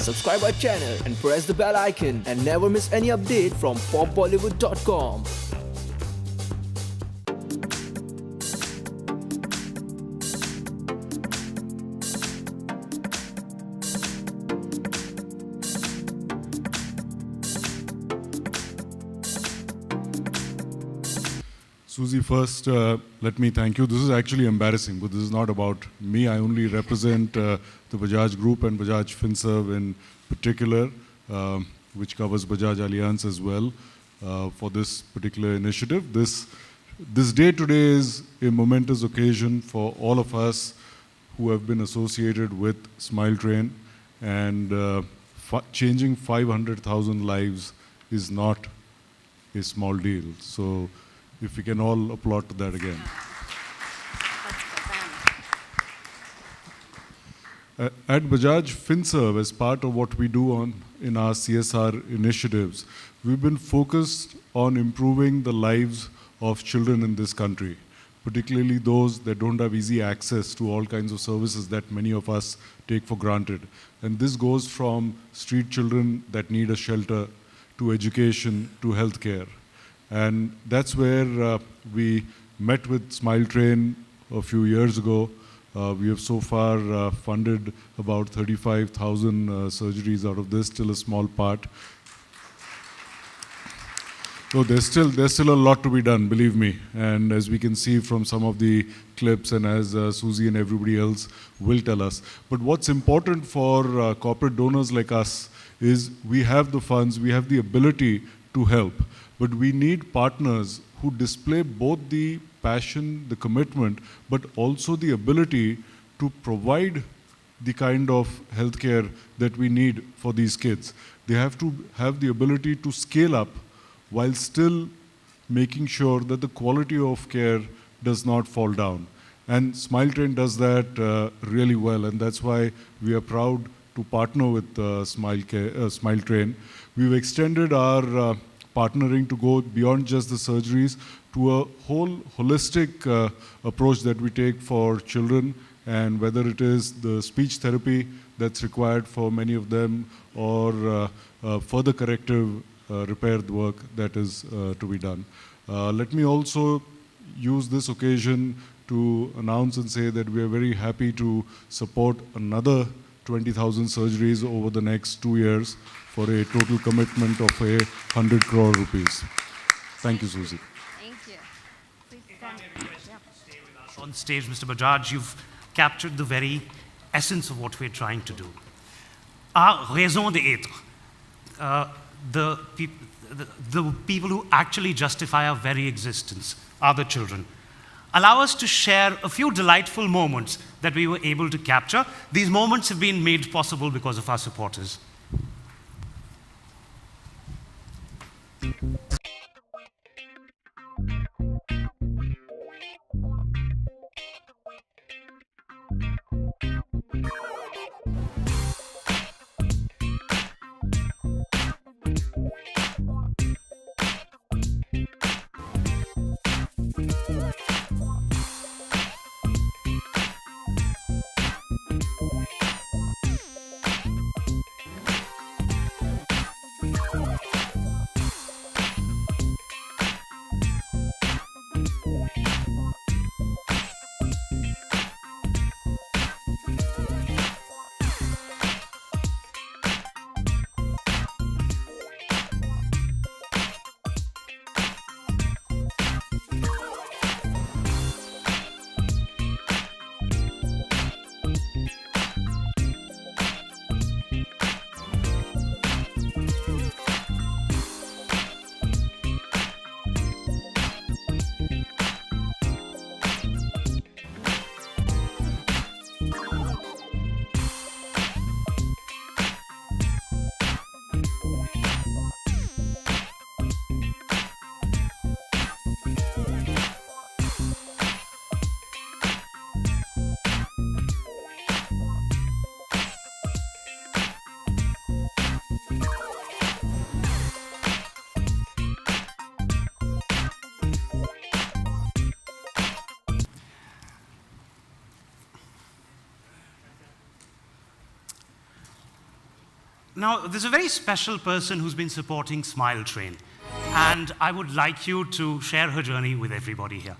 subscribe our channel and press the bell icon and never miss any update from popbollywood.com. Susie, first, let me thank you. This is actually embarrassing, but this is not about me. I only represent the Bajaj Group and Bajaj Finserv in particular, which covers Bajaj Allianz as well, for this particular initiative. This day today is a momentous occasion for all of us who have been associated with Smile Train, and changing 500,000 lives is not a small deal. So, if we can all applaud to that again. At Bajaj Finserv, as part of what we do in our CSR initiatives, we've been focused on improving the lives of children in this country, particularly those that don't have easy access to all kinds of services that many of us take for granted. And this goes from street children that need a shelter, to education, to healthcare. And that's where we met with Smile Train a few years ago. We have so far funded about 35,000 surgeries out of this, still a small part. So there's still a lot to be done, believe me. And as we can see from some of the clips, and as Susie and everybody else will tell us. But what's important for corporate donors like us is we have the funds, we have the ability to help. But we need partners who display both the passion, the commitment, but also the ability to provide the kind of healthcare that we need for these kids. They have to have the ability to scale up while still making sure that the quality of care does not fall down. And Smile Train does that really well, and that's why we are proud to partner with Smile Train. We've extended our partnering to go beyond just the surgeries to a whole holistic approach that we take for children, and whether it is the speech therapy that's required for many of them, or further corrective repair work that is to be done. Let me also use this occasion to announce and say that we are very happy to support another 20,000 surgeries over the next 2 years for a total commitment of 100 crore rupees. Thank you, Susie. Thank you. Please stand. Stay with us on stage, Mr. Bajaj. You've captured the very essence of what we're trying to do. Our raison d'être, the people who actually justify our very existence, are the children. Allow us to share a few delightful moments that we were able to capture. These moments have been made possible because of our supporters. Now, there's a very special person who's been supporting Smile Train, and I would like you to share her journey with everybody here.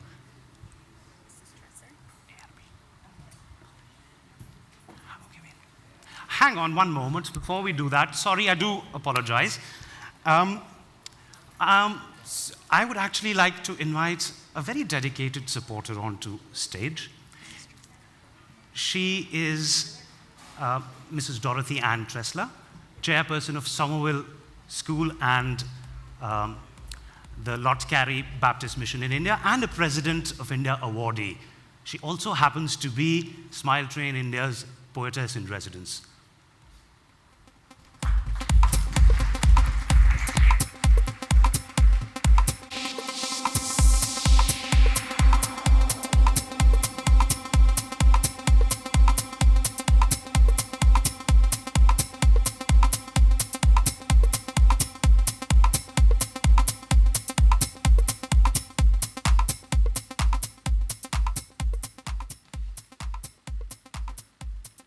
Hang on one moment before we do that. Sorry, I do apologize. I would actually like to invite a very dedicated supporter onto stage. She is Mrs. Dorothy Ann Tressler, chairperson of Somerville School and the Lot Carey Baptist Mission in India, and a President of India awardee. She also happens to be Smile Train India's poetess in residence.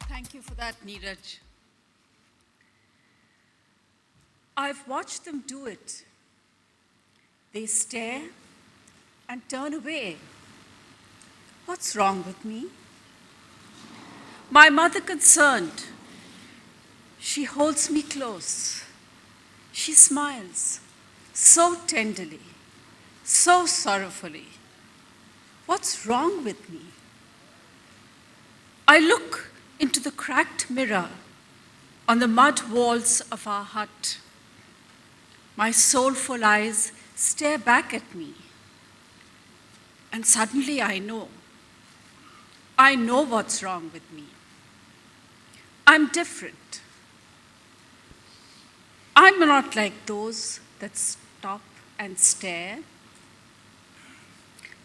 Thank you for that, Neeraj. I've watched them do it. They stare and turn away. What's wrong with me? My mother concerned. She holds me close. She smiles so tenderly, so sorrowfully. What's wrong with me? I look into the cracked mirror on the mud walls of our hut. My soulful eyes stare back at me. And suddenly I know what's wrong with me. I'm different. I'm not like those that stop and stare.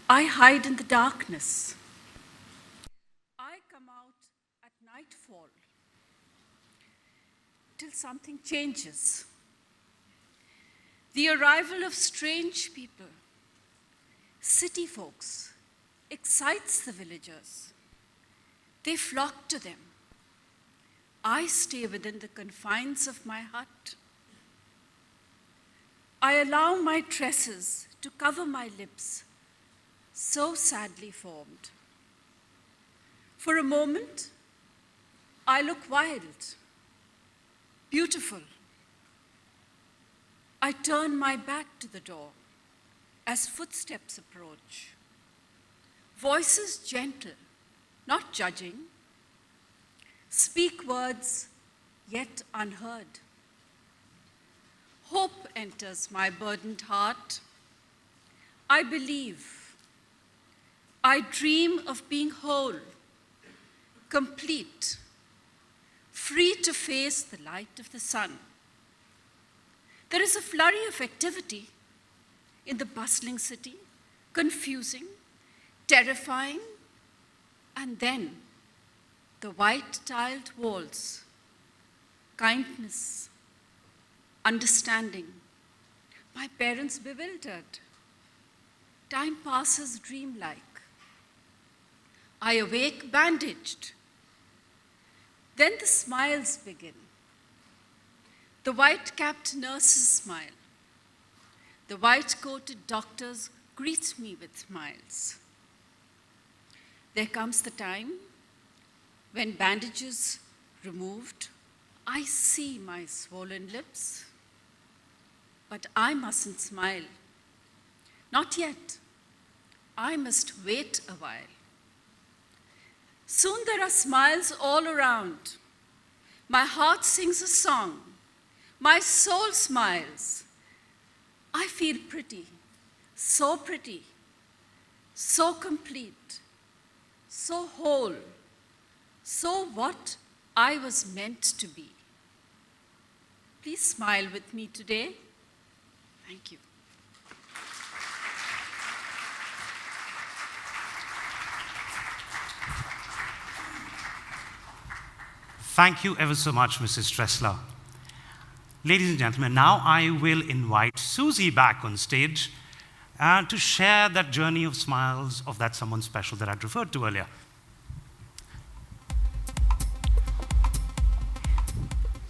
I hide in the darkness. I come out at nightfall till something changes. The arrival of strange people, city folks, excites the villagers. They flock to them. I stay within the confines of my hut. I allow my tresses to cover my lips, so sadly formed. For a moment, I look wild, beautiful. I turn my back to the door as footsteps approach. Voices gentle, not judging, speak words yet unheard. Hope enters my burdened heart. I believe. I dream of being whole, complete, free to face the light of the sun. There is a flurry of activity in the bustling city, confusing, terrifying, and then the white-tiled walls, kindness, understanding. My parents bewildered. Time passes dreamlike. I awake bandaged. Then the smiles begin. The white-capped nurses smile. The white-coated doctors greet me with smiles. There comes the time when bandages removed, I see my swollen lips, but I mustn't smile. Not yet. I must wait a while. Soon there are smiles all around. My heart sings a song. My soul smiles. I feel pretty, so complete, so whole, so what I was meant to be. Please smile with me today. Thank you. Thank you ever so much, Mrs. Tressler. Ladies and gentlemen, now I will invite Susie back on stage to share that journey of smiles of that someone special that I'd referred to earlier.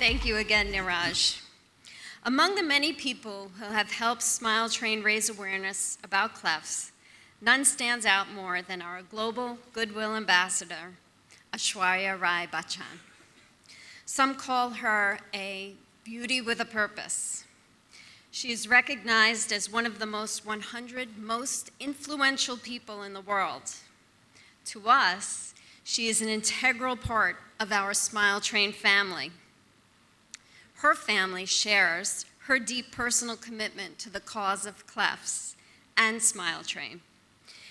Thank you again, Niraj. Among the many people who have helped Smile Train raise awareness about clefts, none stands out more than our global goodwill ambassador, Aishwarya Rai Bachchan. Some call her a beauty with a purpose. She is recognized as one of the 100 most influential people in the world. To us, she is an integral part of our Smile Train family. Her family shares her deep personal commitment to the cause of clefts and Smile Train.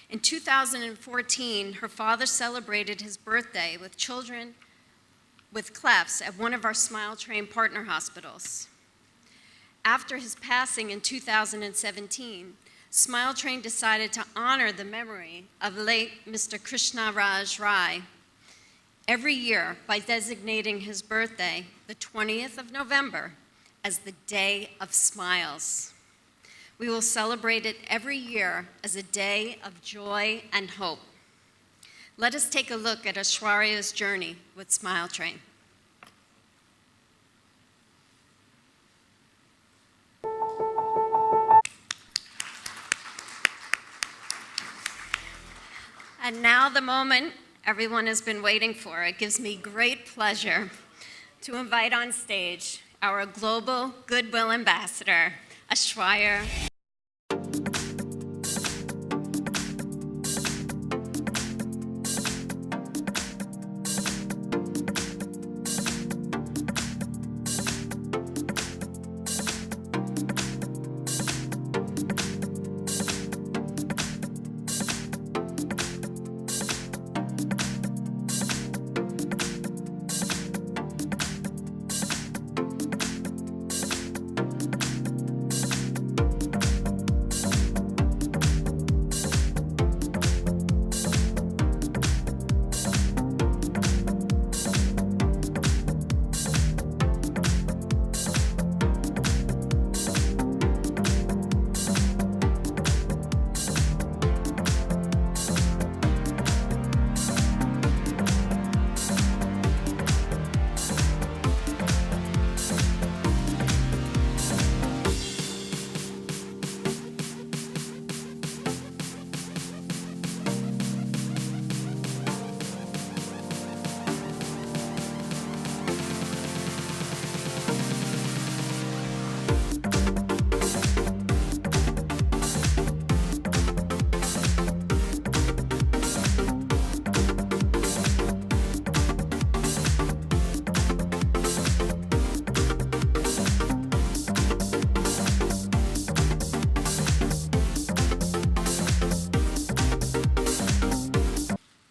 In 2014, her father celebrated his birthday with children with clefts at one of our Smile Train partner hospitals. After his passing in 2017, Smile Train decided to honor the memory of late Mr. Krishna Raj Rai every year by designating his birthday, the 20th of November, as the Day of Smiles. We will celebrate it every year as a day of joy and hope. Let us take a look at Aishwarya's journey with Smile Train. And now the moment everyone has been waiting for. It gives me great pleasure to invite on stage our global goodwill ambassador, Aishwarya.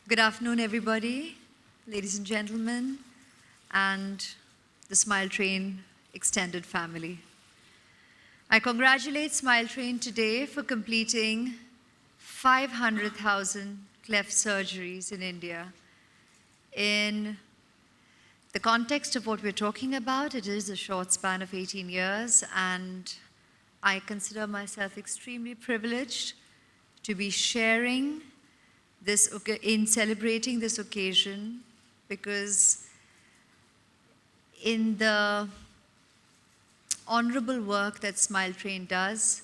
Good afternoon, everybody, ladies and gentlemen, and the Smile Train extended family. I congratulate Smile Train today for completing 500,000 cleft surgeries in India. In the context of what we're talking about, it is a short span of 18 years, and I consider myself extremely privileged to be sharing in celebrating this occasion, because in the honorable work that Smile Train does,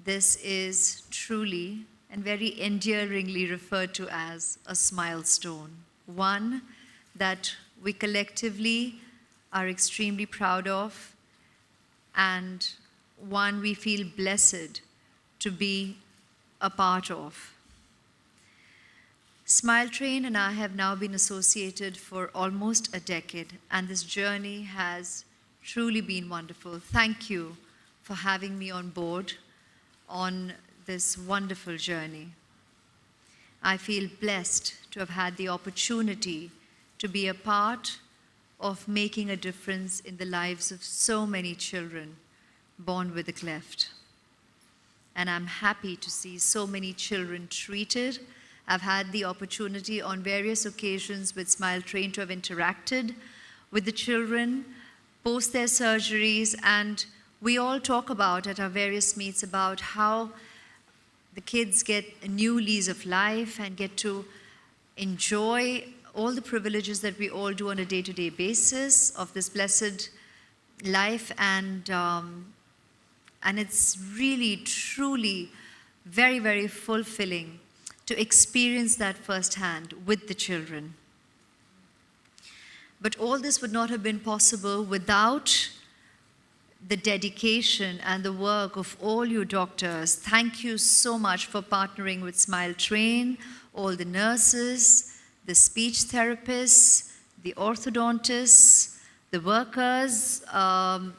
this is truly and very endearingly referred to as a milestone, one that we collectively are extremely proud of, and one we feel blessed to be a part of. Smile Train and I have now been associated for almost a decade, and this journey has truly been wonderful. Thank you for having me on board on this wonderful journey. I feel blessed to have had the opportunity to be a part of making a difference in the lives of so many children born with a cleft. And I'm happy to see so many children treated. I've had the opportunity on various occasions with Smile Train to have interacted with the children post their surgeries, and we all talk about at our various meets about how the kids get a new lease of life and get to enjoy all the privileges that we all do on a day-to-day basis of this blessed life, and it's really, truly very, very fulfilling to experience that firsthand with the children. But all this would not have been possible without the dedication and the work of all you doctors. Thank you so much for partnering with Smile Train, all the nurses, the speech therapists, the orthodontists, the workers on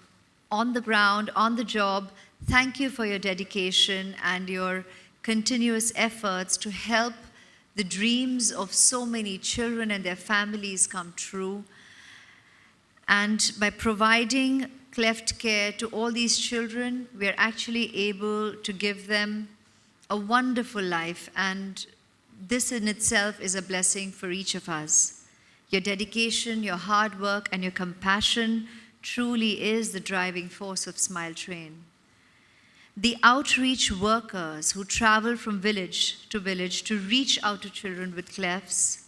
the ground, on the job. Thank you for your dedication and your continuous efforts to help the dreams of so many children and their families come true. And by providing Cleft care to all these children, we are actually able to give them a wonderful life, and this in itself is a blessing for each of us. Your dedication, your hard work, and your compassion truly is the driving force of Smile Train. The outreach workers who travel from village to reach out to children with clefts,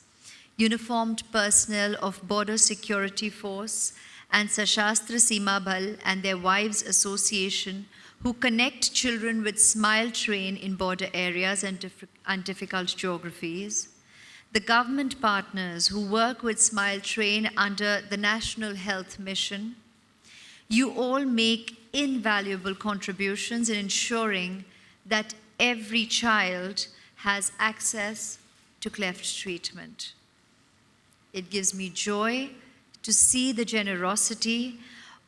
uniformed personnel of Border Security Force and Sashastra Seema Bal and their wives association who connect children with Smile Train in border areas and difficult geographies, the government partners who work with Smile Train under the National Health Mission. You all make invaluable contributions in ensuring that every child has access to cleft treatment. It gives me joy to see the generosity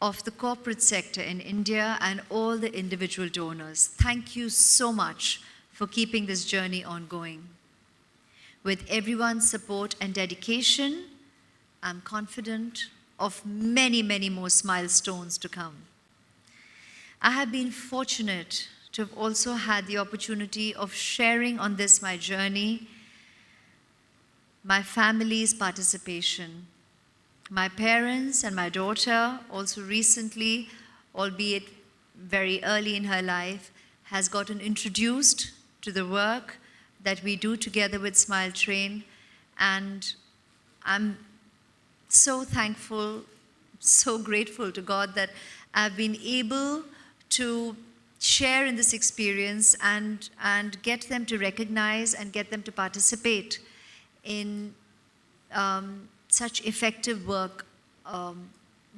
of the corporate sector in India and all the individual donors. Thank you so much for keeping this journey ongoing. With everyone's support and dedication, I'm confident of many, many more milestones to come. I have been fortunate to have also had the opportunity of sharing on this, my journey, my family's participation. My parents and my daughter also recently, albeit very early in her life, has gotten introduced to the work that we do together with Smile Train, and I'm so thankful, so grateful to God that I've been able to share in this experience and get them to recognize and get them to participate in such effective work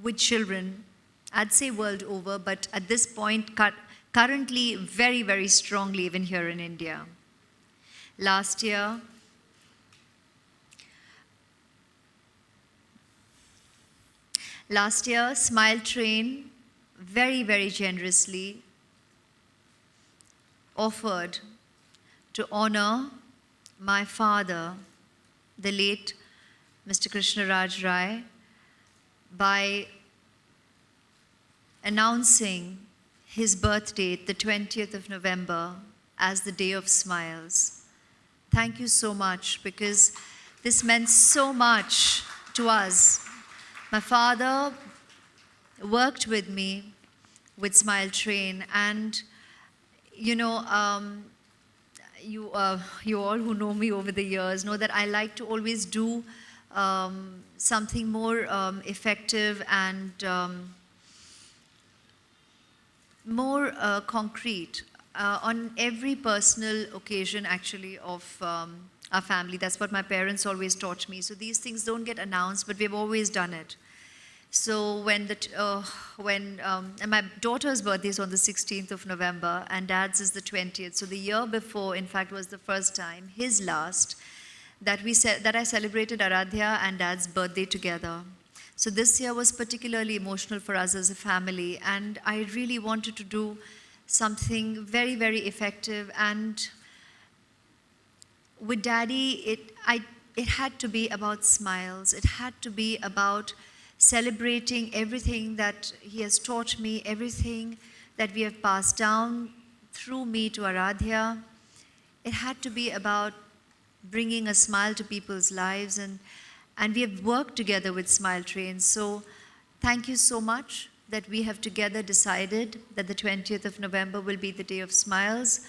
with children, I'd say world over, but at this point, currently very, very strongly even here in India. Last year, Smile Train very, very generously offered to honor my father, the late Mr. Krishna Raj Rai, by announcing his birth date, the 20th of November, as the Day of Smiles. Thank you so much, because this meant so much to us. My father worked with me with Smile Train, and you know, you all who know me over the years know that I like to always do something more effective and more concrete on every personal occasion, actually, of our family. That's what my parents always taught me. So these things don't get announced, but we've always done it. So when and my daughter's birthday is on the 16th of November, and Dad's is the 20th. So the year before, in fact, was the first time, his last, that I celebrated Aradhya and Dad's birthday together. So this year was particularly emotional for us as a family, and I really wanted to do something very, very effective. And with Daddy, it had to be about smiles. It had to be about celebrating everything that he has taught me, everything that we have passed down through me to Aradhya. It had to be about bringing a smile to people's lives, and we have worked together with Smile Train. So thank you so much that we have together decided that the 20th of November will be the Day of Smiles.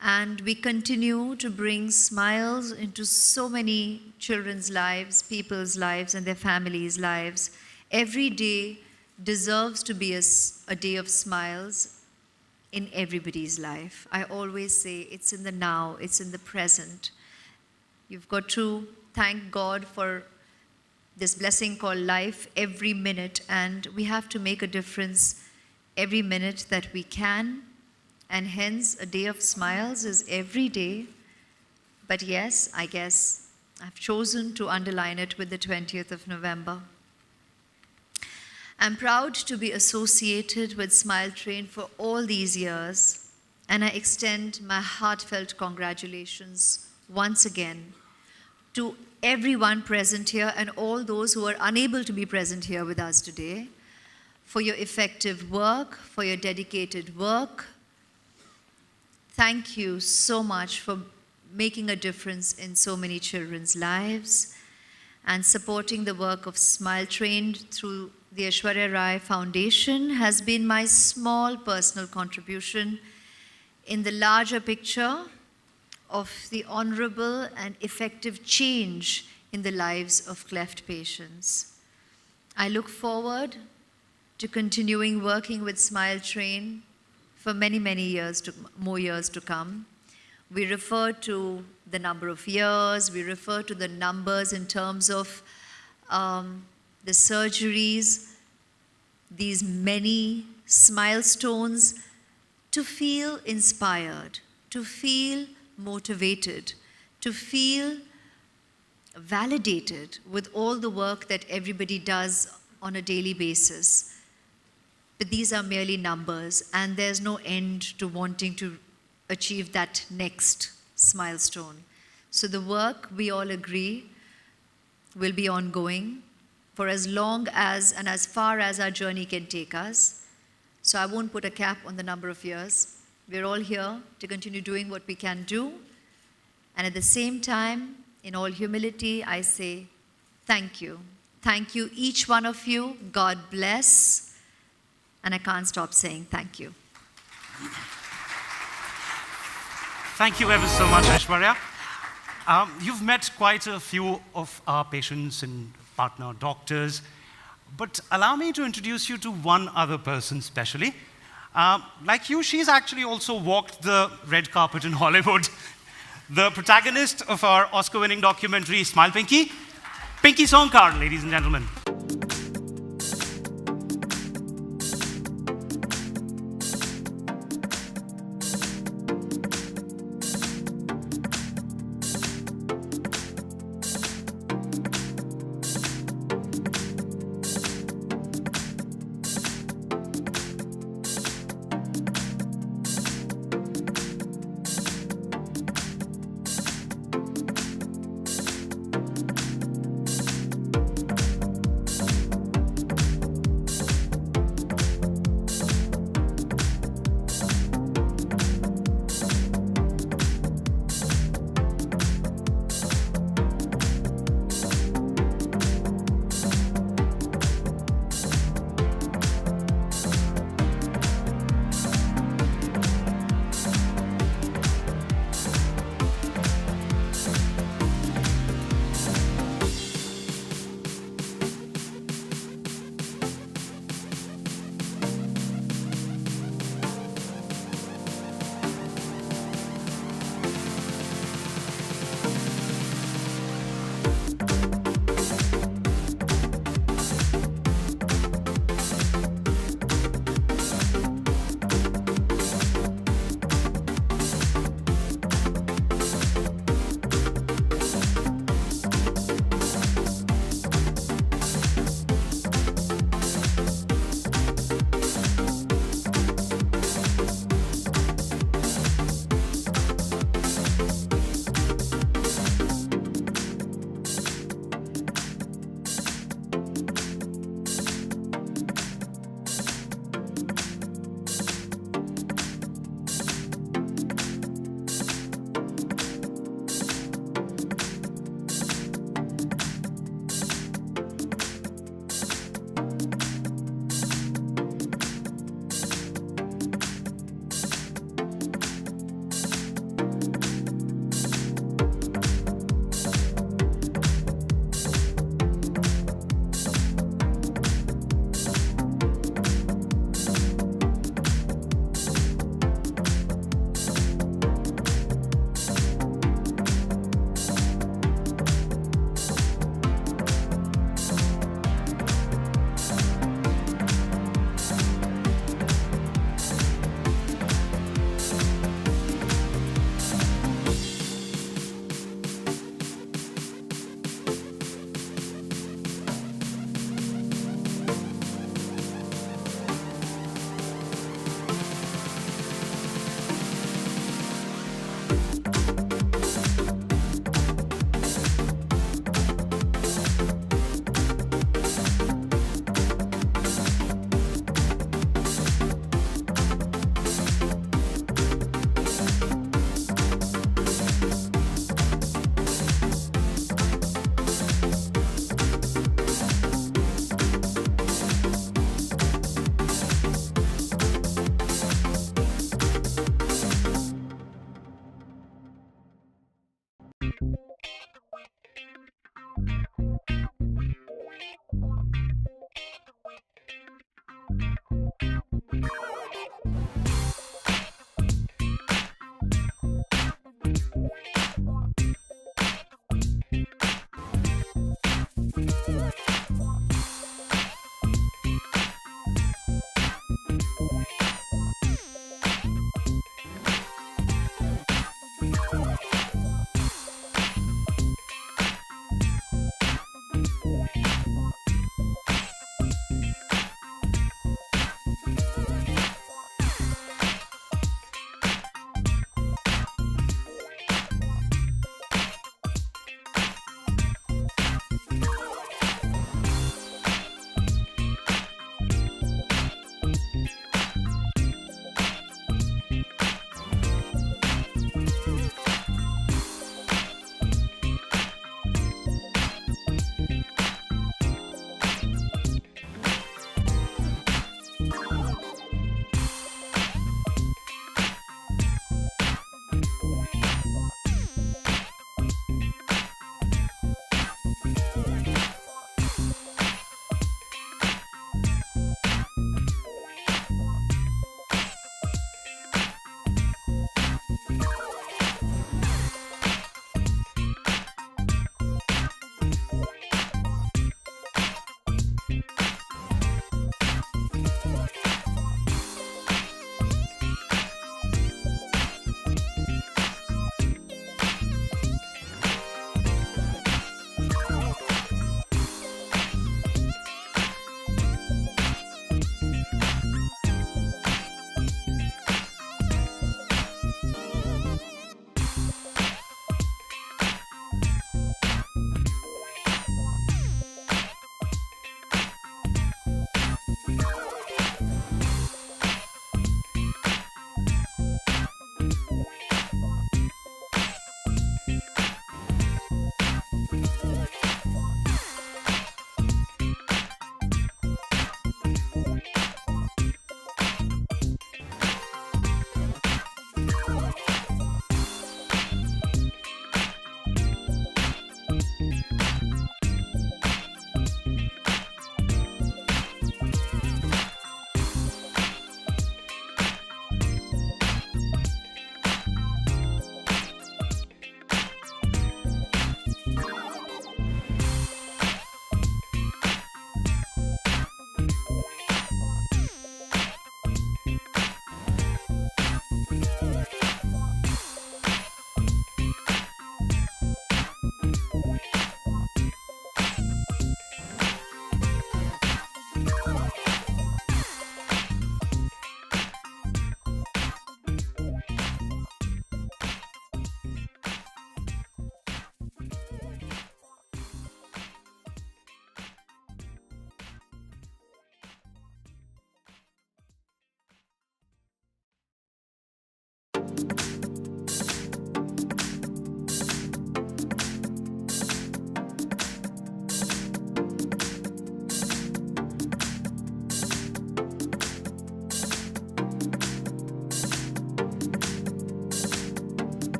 And we continue to bring smiles into so many children's lives, people's lives, and their families' lives. Every day deserves to be a day of smiles in everybody's life. I always say it's in the now, it's in the present. You've got to thank God for this blessing called life every minute, and we have to make a difference every minute that we can. And hence, a day of smiles is every day. But yes, I guess I've chosen to underline it with the 20th of November. I'm proud to be associated with Smile Train for all these years, and I extend my heartfelt congratulations once again to everyone present here and all those who are unable to be present here with us today for your effective work, for your dedicated work. Thank you so much for making a difference in so many children's lives and supporting the work of Smile Train through the Aishwarya Rai Foundation has been my small personal contribution in the larger picture of the honorable and effective change in the lives of cleft patients. I look forward to continuing working with Smile Train for many, many years, more years to come. We refer to the number of years, we refer to the numbers in terms of the surgeries, these many milestones, to feel inspired, to feel motivated, to feel validated with all the work that everybody does on a daily basis. But these are merely numbers, and there's no end to wanting to achieve that next milestone. So the work, we all agree, will be ongoing for as long as and as far as our journey can take us. So I won't put a cap on the number of years. We're all here to continue doing what we can do. And at the same time, in all humility, I say thank you. Thank you, each one of you. God bless. And I can't stop saying thank you. Thank you ever so much, Aishwarya. You've met quite a few of our patients and partner doctors, but allow me to introduce you to one other person specially. Like you, she's actually also walked the red carpet in Hollywood. The protagonist of our Oscar-winning documentary, Smile Pinky, Pinky Sonkar, ladies and gentlemen.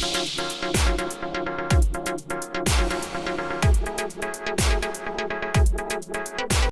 Cleft.